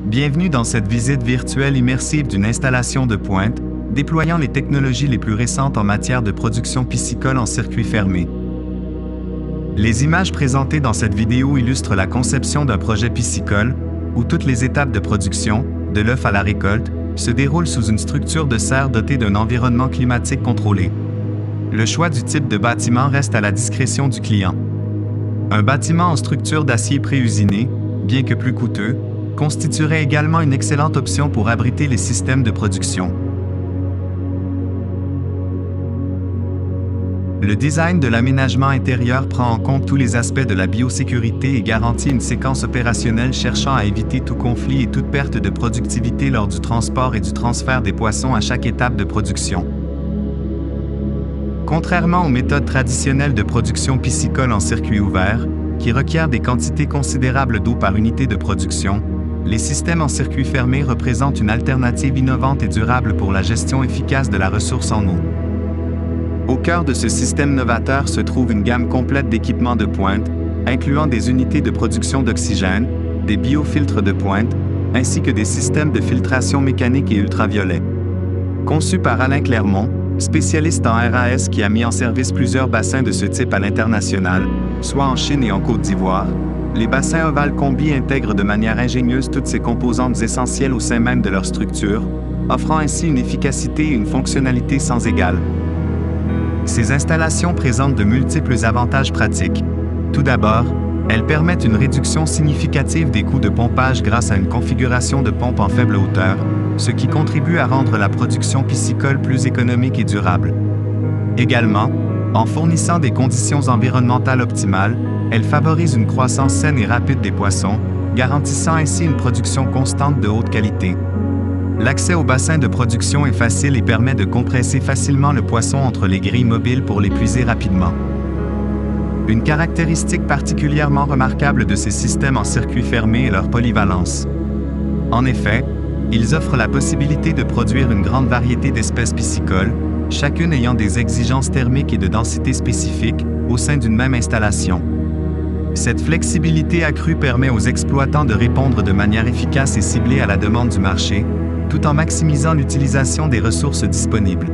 Bienvenue dans cette visite virtuelle immersive d'une installation de pointe, déployant les technologies les plus récentes en matière de production piscicole en circuit fermé. Les images présentées dans cette vidéo illustrent la conception d'un projet piscicole, où toutes les étapes de production, de l'œuf à la récolte, se déroulent sous une structure de serre dotée d'un environnement climatique contrôlé. Le choix du type de bâtiment reste à la discrétion du client. Un bâtiment en structure d'acier préusiné, bien que plus coûteux, constituerait également une excellente option pour abriter les systèmes de production. Le design de l'aménagement intérieur prend en compte tous les aspects de la biosécurité et garantit une séquence opérationnelle cherchant à éviter tout conflit et toute perte de productivité lors du transport et du transfert des poissons à chaque étape de production. Contrairement aux méthodes traditionnelles de production piscicole en circuit ouvert, qui requièrent des quantités considérables d'eau par unité de production, les systèmes en circuit fermé représentent une alternative innovante et durable pour la gestion efficace de la ressource en eau. Au cœur de ce système novateur se trouve une gamme complète d'équipements de pointe, incluant des unités de production d'oxygène, des biofiltres de pointe, ainsi que des systèmes de filtration mécanique et ultraviolet. Conçu par Alain Clermont, spécialiste en RAS qui a mis en service plusieurs bassins de ce type à l'international, soit en Chine et en Côte d'Ivoire, les bassins ovales combi intègrent de manière ingénieuse toutes ces composantes essentielles au sein même de leur structure, offrant ainsi une efficacité et une fonctionnalité sans égale. Ces installations présentent de multiples avantages pratiques. Tout d'abord, elles permettent une réduction significative des coûts de pompage grâce à une configuration de pompe en faible hauteur, ce qui contribue à rendre la production piscicole plus économique et durable. Également, en fournissant des conditions environnementales optimales, elles favorisent une croissance saine et rapide des poissons, garantissant ainsi une production constante de haute qualité. L'accès au bassin de production est facile et permet de compresser facilement le poisson entre les grilles mobiles pour l'épuiser rapidement. Une caractéristique particulièrement remarquable de ces systèmes en circuit fermé est leur polyvalence. En effet, ils offrent la possibilité de produire une grande variété d'espèces piscicoles, chacune ayant des exigences thermiques et de densité spécifiques, au sein d'une même installation. Cette flexibilité accrue permet aux exploitants de répondre de manière efficace et ciblée à la demande du marché, tout en maximisant l'utilisation des ressources disponibles.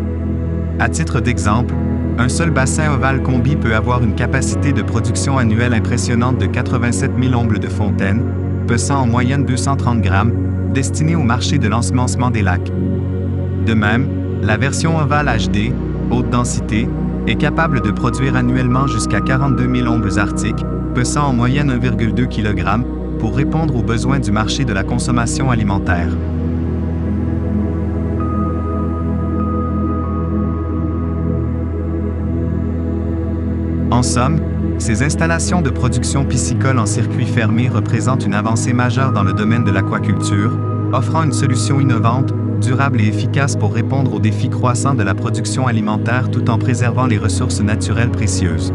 À titre d'exemple, un seul bassin ovale combi peut avoir une capacité de production annuelle impressionnante de 87 000 ombles de fontaine, pesant en moyenne 230 grammes, destinée au marché de l'ensemencement des lacs. De même, la version ovale HD, haute densité, est capable de produire annuellement jusqu'à 42 000 ombles arctiques, pesant en moyenne 1,2 kg, pour répondre aux besoins du marché de la consommation alimentaire. En somme, ces installations de production piscicole en circuit fermé représentent une avancée majeure dans le domaine de l'aquaculture, offrant une solution innovante, durable et efficace pour répondre aux défis croissants de la production alimentaire tout en préservant les ressources naturelles précieuses.